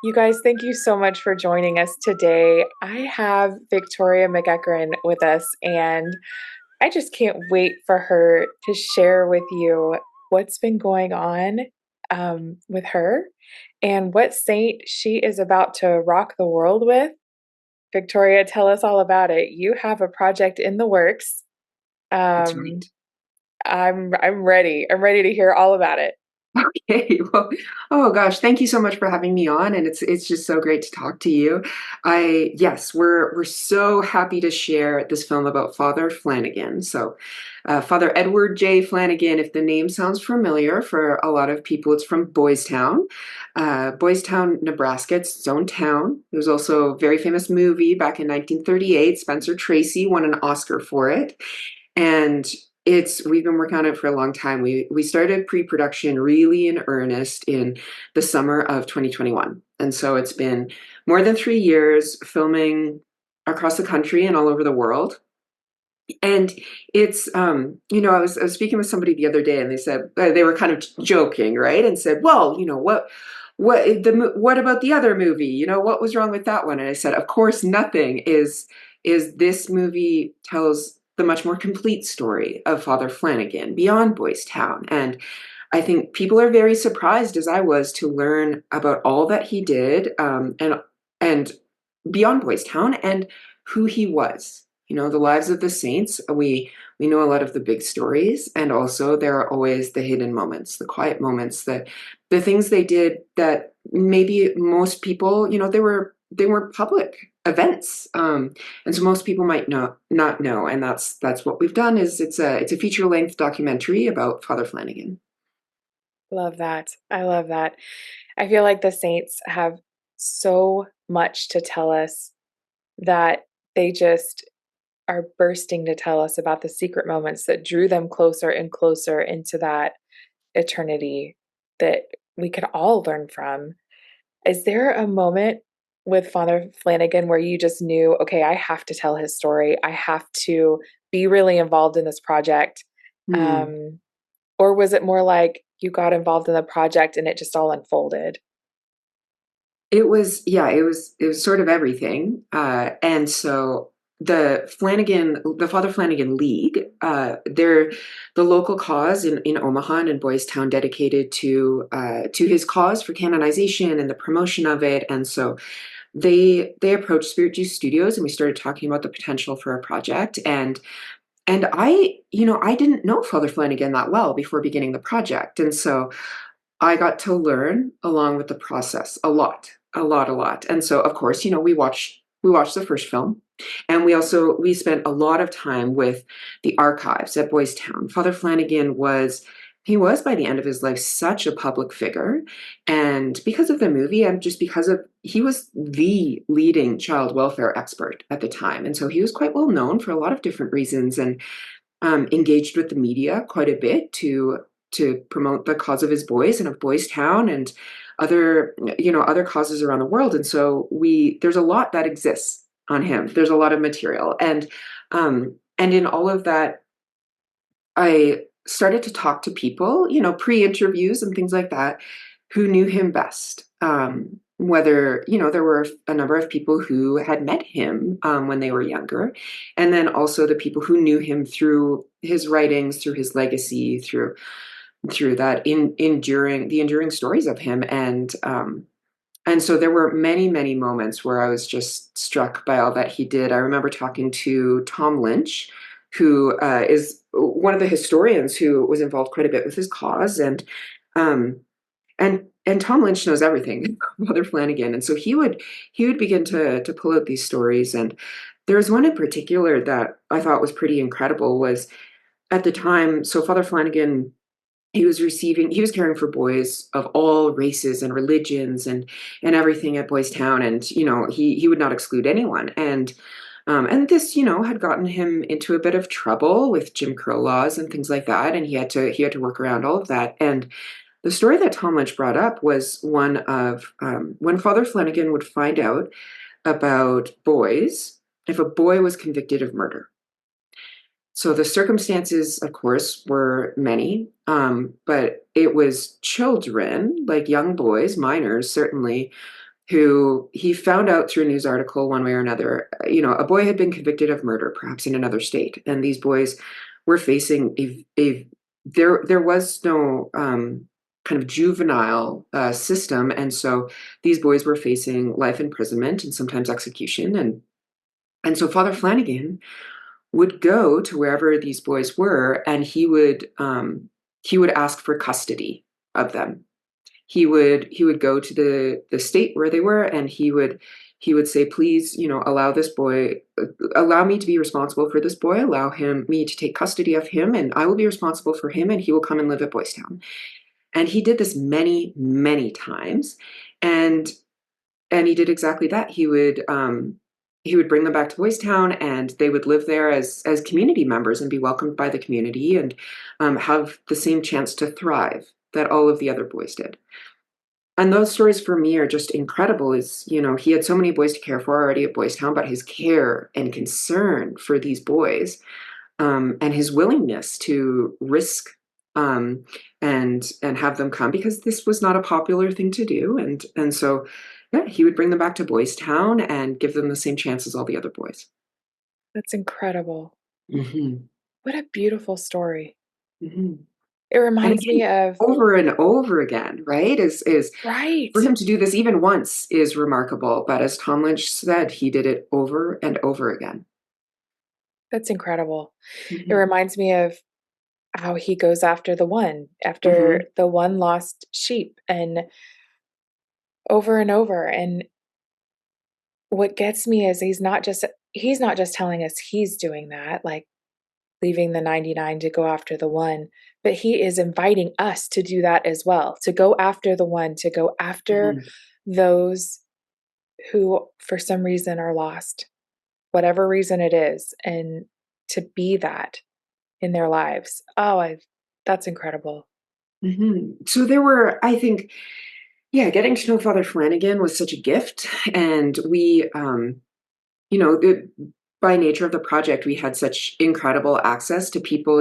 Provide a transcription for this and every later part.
You guys, thank you so much for joining us today. I have Victoria McEachern with us, and I just can't wait for her to share with you what's been going on with her and what saint she is about to rock the world with. Victoria, tell us all about it. You have a project in the works. That's right. Um, I'm ready. I'm ready to hear all about it. Okay. Well, oh gosh, thank you so much for having me on, and it's just so great to talk to you. Yes, we're so happy to share this film about Father Flanagan. Father Edward J. Flanagan, if the name sounds familiar for a lot of people, it's from Boys Town, Nebraska. It's its own town. There was also a very famous movie back in 1938. Spencer Tracy won an Oscar for it. And it's we've been working on it for a long time. We started pre-production really in earnest in the summer of 2021. And so it's been more than 3 years filming across the country and all over the world. And I was speaking with somebody the other day, and they said they were kind of joking, right? And said, "Well, what about the other movie? What was wrong with that one?" And I said, "Of course, nothing is this movie tells the much more complete story of Father Flanagan beyond Boys Town." And I think people are very surprised, as I was, to learn about all that he did, and beyond Boys Town and who he was. The lives of the saints. We know a lot of the big stories, and also there are always the hidden moments, the quiet moments, that the things they did that maybe most people, they were public events, and so most people might not know. And that's what we've done. Is it's a feature length documentary about Father Flanagan. Love that. I love that. I feel like the saints have so much to tell us that they just are bursting to tell us about the secret moments that drew them closer and closer into that eternity that we could all learn from. Is there a moment with Father Flanagan where you just knew, okay, I have to tell his story. I have to be really involved in this project. Hmm. Um, or was it more like you got involved in the project and it just all unfolded? It was sort of everything. And so the Father Flanagan League, they're the local cause in Omaha and in Boys Town dedicated to his cause for canonization and the promotion of it. And so they approached Spirit Juice Studios, and we started talking about the potential for a project. And I didn't know Father Flanagan that well before beginning the project. And so I got to learn along with the process a lot, a lot, a lot. And so, of course, we watched the first film, and we spent a lot of time with the archives at Boys Town. Father Flanagan was by the end of his life such a public figure, and because of the movie, and just because of he was the leading child welfare expert at the time, and so he was quite well known for a lot of different reasons, and engaged with the media quite a bit to promote the cause of his boys and of Boys Town and other causes around the world. And so we there's a lot that exists on him. There's a lot of material, and in all of that, I started to talk to people, pre-interviews and things like that, who knew him best. Whether, there were a number of people who had met him when they were younger, and then also the people who knew him through his writings, through his legacy, through that enduring stories of him. And so there were many, many moments where I was just struck by all that he did. I remember talking to Tom Lynch, who is one of the historians who was involved quite a bit with his cause, um, and Tom Lynch knows everything about Mother Flanagan, and so he would begin to pull out these stories. And there was one in particular that I thought was pretty incredible. Was at the time, so Father Flanagan, he was caring for boys of all races and religions and everything at Boys Town, and he would not exclude anyone. And this had gotten him into a bit of trouble with Jim Crow laws and things like that, and he had to work around all of that. And the story that Tom Lynch brought up was one of when Father Flanagan would find out about boys, if a boy was convicted of murder. So the circumstances, of course, were many, but it was children, like young boys, minors certainly, who he found out through a news article one way or another, a boy had been convicted of murder, perhaps in another state, and these boys were facing there was no kind of juvenile system, and so these boys were facing life imprisonment and sometimes execution, and so Father Flanagan would go to wherever these boys were, and he would ask for custody of them. He would go to the state where they were, and he would say, please, allow me to be responsible for this boy, allow me to take custody of him, and I will be responsible for him, and he will come and live at Boys Town. And he did this many, many times, and he did exactly that. He would bring them back to Boys Town, and they would live there as community members and be welcomed by the community, and have the same chance to thrive that all of the other boys did. And those stories for me are just incredible. He had so many boys to care for already at Boys Town, but his care and concern for these boys, and his willingness to risk, um, and have them come, because this was not a popular thing to do, and so yeah, he would bring them back to Boys Town and give them the same chance as all the other boys. That's incredible. Hmm. What a beautiful story. Hmm. It And reminds again, me of over and over again, right? Is right. For him to do this even once is remarkable, but as Tom Lynch said, he did it over and over again. That's incredible. It Hmm. reminds me of how he goes after Hmm. the one lost sheep, and over and over. And what gets me is he's not just telling us he's doing that, like leaving the 99 to go after the one, but he is inviting us to do that as well, to go after the one, to go after Hmm. those who for some reason are lost, whatever reason it is, and to be that in their lives. That's incredible. Hmm. So there were, I think, yeah, getting to know Father Flanagan was such a gift, and you know, the, by nature of the project, we had such incredible access to people.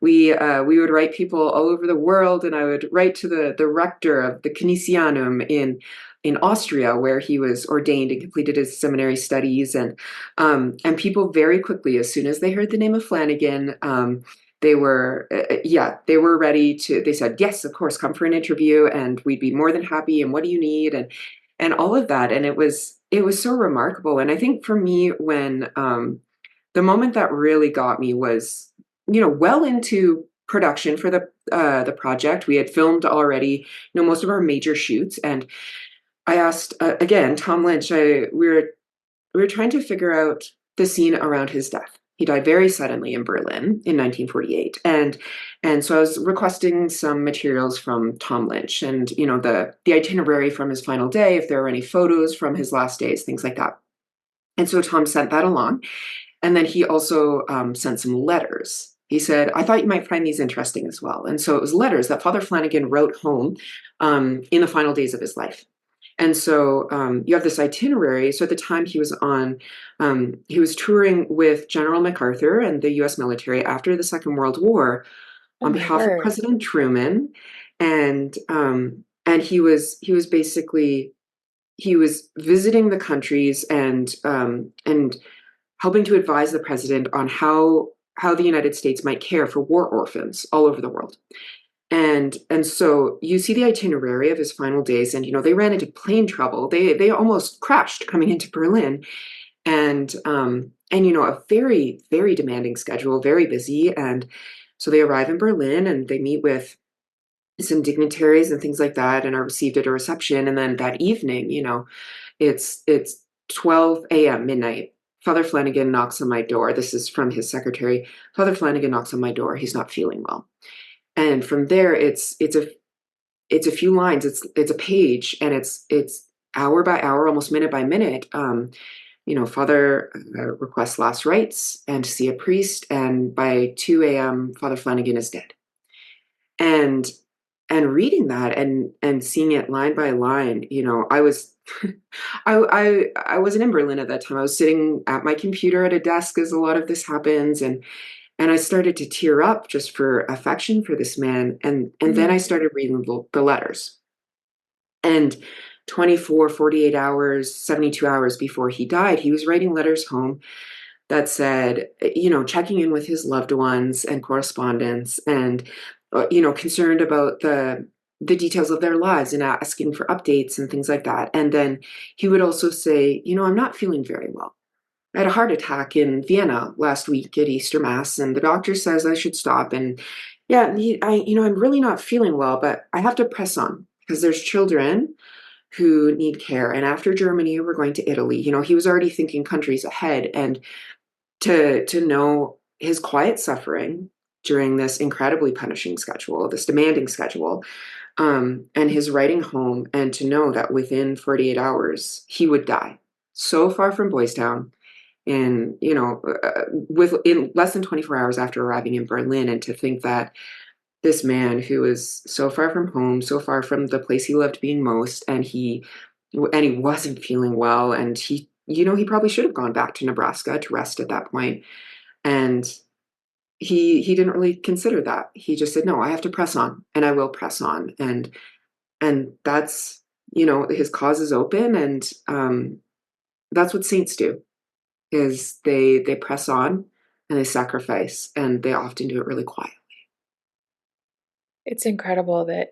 We would write people all over the world, and I would write to the rector of the Canisianum in Austria, where he was ordained and completed his seminary studies, and people very quickly, as soon as they heard the name of Flanagan. They were ready to. They said, "Yes, of course, come for an interview, and we'd be more than happy. And what do you need?" And all of that. And it was so remarkable. And I think for me, when the moment that really got me was, well into production for the project. We had filmed already, most of our major shoots, and I asked again Tom Lynch. We were trying to figure out the scene around his death. He died very suddenly in Berlin in 1948, and so I was requesting some materials from Tom Lynch, and the itinerary from his final day, if there were any photos from his last days, things like that. And so Tom sent that along, and then he also sent some letters. He said, "I thought you might find these interesting as well." And so it was letters that Father Flanagan wrote home in the final days of his life. And so you have this itinerary. So at the time he was touring with General MacArthur and the US military after the Second World War Oh on my behalf of word. President Truman. And he was basically he was visiting the countries and helping to advise the president on how the United States might care for war orphans all over the world. And so you see the itinerary of his final days, and they ran into plane trouble. They almost crashed coming into Berlin, and a very, very demanding schedule, very busy. And so they arrive in Berlin, and they meet with some dignitaries and things like that, and are received at a reception. And then that evening, it's 12 a.m. midnight. Father Flanagan knocks on my door. This is from his secretary. Father Flanagan knocks on my door. He's not feeling well. And from there, it's a few lines. It's a page, and it's hour by hour, almost minute by minute. Father requests last rites and to see a priest, and by 2 a.m., Father Flanagan is dead. And reading that and seeing it line by line, I was I wasn't in Berlin at that time. I was sitting at my computer at a desk as a lot of this happens, and I started to tear up just for affection for this man, and then I Mm. started reading the letters. And 24, 48 hours, 72 hours before he died, he was writing letters home that said, checking in with his loved ones and correspondence and, concerned about the details of their lives and asking for updates and things like that. And then he would also say, I'm not feeling very well. I had a heart attack in Vienna last week at Easter Mass, and the doctor says I should stop. And yeah, I'm really not feeling well, but I have to press on because there's children who need care. And after Germany, we're going to Italy. He was already thinking countries ahead, and to know his quiet suffering during this incredibly punishing schedule, this demanding schedule, and his writing home, and to know that within 48 hours he would die, so far from Boys Town, in less than 24 hours after arriving in Berlin, and to think that this man who was so far from home, so far from the place he loved being most, and he wasn't feeling well, and he probably should have gone back to Nebraska to rest at that point, and he didn't really consider that. He just said, no, I have to press on, and I will press on, and that's, his cause is open, and that's what saints do, is they press on and they sacrifice, and they often do it really quiet. It's incredible that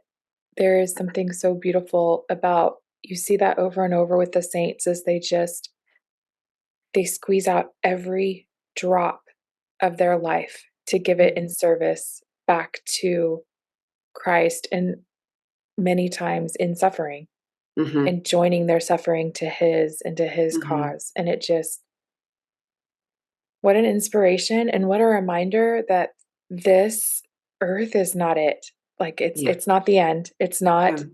there is something so beautiful about you see that over and over with the saints as they squeeze out every drop of their life to give it in service back to Christ, and many times in suffering Hmm. and joining their suffering to his Hmm. cause. And it just, what an inspiration and what a reminder that this earth is not it. Like Yeah. it's not the end. It's Yeah. not,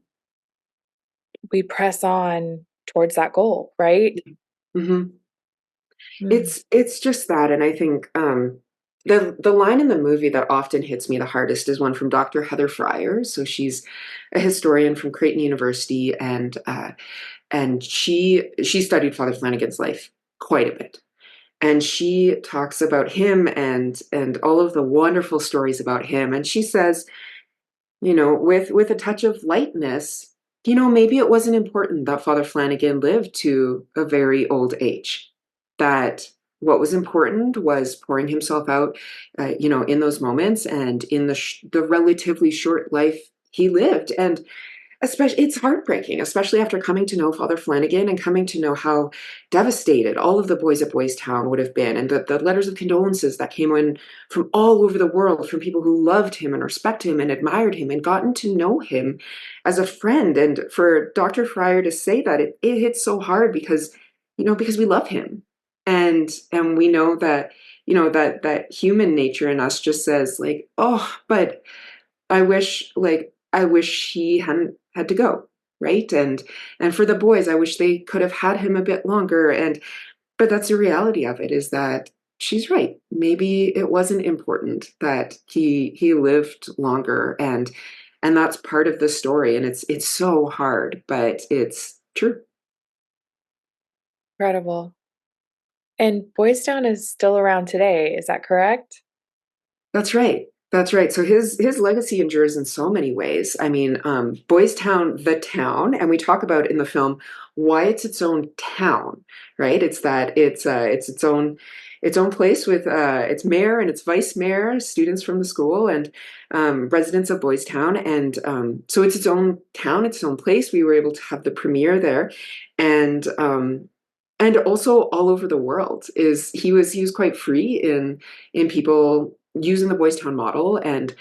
we press on towards that goal, right? Hmm. Mm. It's just that, and I think the line in the movie that often hits me the hardest is one from Dr. Heather Fryer. So she's a historian from Creighton University, and she studied Father Flanagan's life quite a bit, and she talks about him and all of the wonderful stories about him, and she says, with a touch of lightness, maybe it wasn't important that Father Flanagan lived to a very old age. That what was important was pouring himself out, in those moments and in the relatively short life he lived. And especially, it's heartbreaking, especially after coming to know Father Flanagan and coming to know how devastated all of the boys at Boys Town would have been, and the letters of condolences that came in from all over the world from people who loved him and respected him and admired him and gotten to know him as a friend. And for Dr. Fryer to say that, it hits so hard because, because we love him. And we know that, that human nature in us just says, like, oh, but I wish he hadn't had to go, right? And for the boys, I wish they could have had him a bit longer. And but that's the reality of it, is that she's right. Maybe it wasn't important that he lived longer, and that's part of the story. And it's so hard, but it's true. Incredible. And Boys Town is still around today, is that correct? That's right. That's right. So his legacy endures in so many ways. I mean, Boys Town, the town, and we talk about in the film why it's its own town, right? It's that it's its own place with its mayor and its vice mayor, students from the school, and residents of Boys Town, and so it's its own town, its own place. We were able to have the premiere there, and also all over the world. Is he was quite free in people using the Boys Town model. And,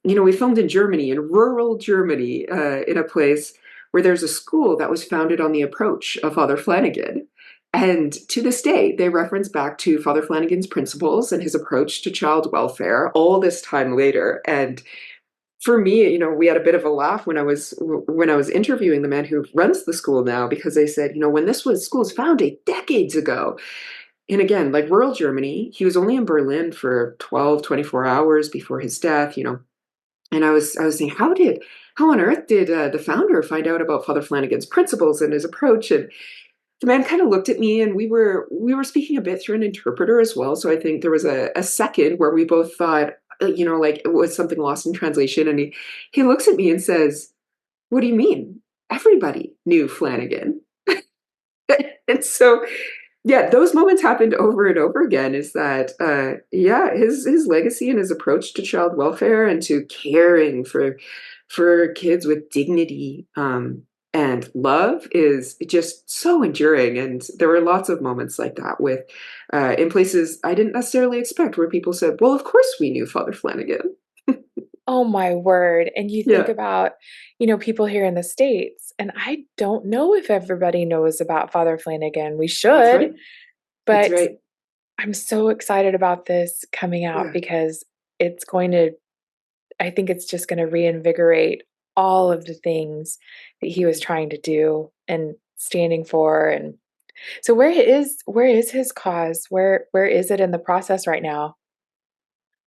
we filmed in Germany, in rural Germany, in a place where there's a school that was founded on the approach of Father Flanagan. And to this day, they reference back to Father Flanagan's principles and his approach to child welfare all this time later. And for me, we had a bit of a laugh when I was interviewing the man who runs the school now, because they said, when this school was founded decades ago, and again, like rural Germany, he was only in Berlin for 12, 24 hours before his death, and I was saying, how on earth did the founder find out about Father Flanagan's principles and his approach? And the man kind of looked at me, and we were speaking a bit through an interpreter as well. So I think there was a second where we both thought, like it was something lost in translation. And he looks at me and says, "What do you mean?" everybody knew Flanagan. And so yeah, those moments happened over and over again. Is that yeah, his legacy and his approach to child welfare and to caring for kids with dignity and love is just so enduring. And there were lots of moments like that with in places I didn't necessarily expect, where people said, "Well, of course we knew Father Flanagan." Oh my word. And you think Yeah, about, people here in the States, and I don't know if everybody knows about Father Flanagan. We that's should, right. That's but right. I'm so excited about this coming out Yeah. because it's going to, I think it's just going to reinvigorate all of the things that he was trying to do and standing for. And so where is his cause? Where is it in the process right now?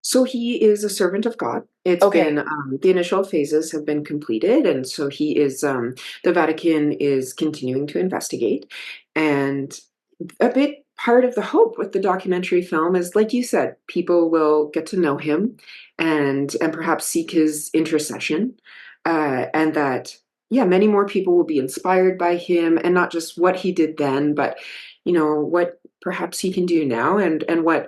So he is a servant of God. It's been Okay. the initial phases have been completed, and so he is. The Vatican is continuing to investigate, and a big part of the hope with the documentary film is, like you said, people will get to know him, and perhaps seek his intercession, and that yeah, many more people will be inspired by him, and not just what he did then, but what perhaps he can do now, and what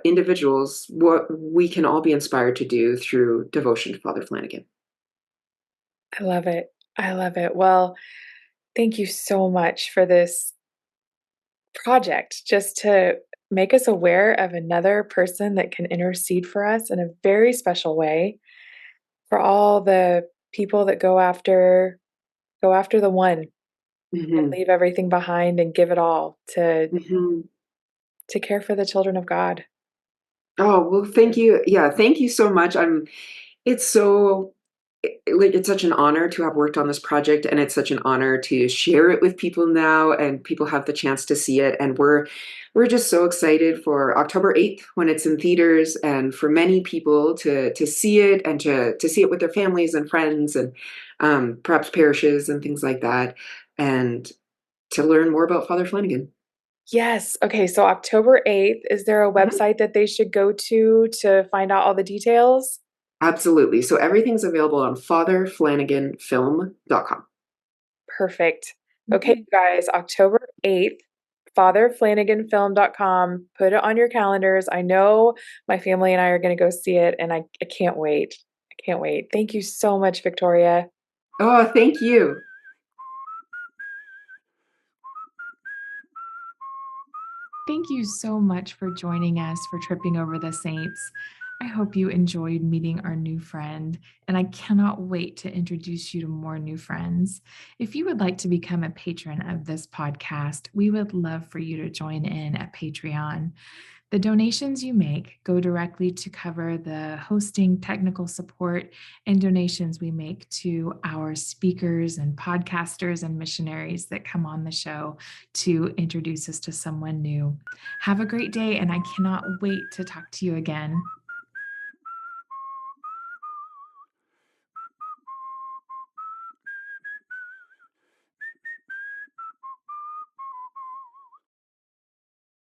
we can all be inspired to do through devotion to Father Flanagan. I love it. I love it. Well, thank you so much for this project, just to make us aware of another person that can intercede for us in a very special way, for all the people that go after the one and Hmm. leave everything behind and give it all Hmm. to care for the children of God. Oh, well, thank you. Yeah, thank you so much. It's so like it's such an honor to have worked on this project, and it's such an honor to share it with people now, and people have the chance to see it. And we're just so excited for October 8th when it's in theaters, and for many people to see it, and to see it with their families and friends, and perhaps parishes and things like that, and to learn more about Father Flanagan. Yes. Okay, so October 8th, is there a Mhm. website that they should go to find out all the details? Absolutely. So everything's available on fatherflanaganfilm.com. Perfect. Okay, Mhm. you guys, October 8th, fatherflanaganfilm.com. Put it on your calendars. I know my family and I are going to go see it, and I can't wait. I can't wait. Thank you so much, Victoria. Oh, thank you. Thank you so much for joining us for Tripping Over the Saints. I hope you enjoyed meeting our new friend, and I cannot wait to introduce you to more new friends. If you would like to become a patron of this podcast, we would love for you to join in at Patreon. The donations you make go directly to cover the hosting, technical support, and donations we make to our speakers and podcasters and missionaries that come on the show to introduce us to someone new. Have a great day, and I cannot wait to talk to you again.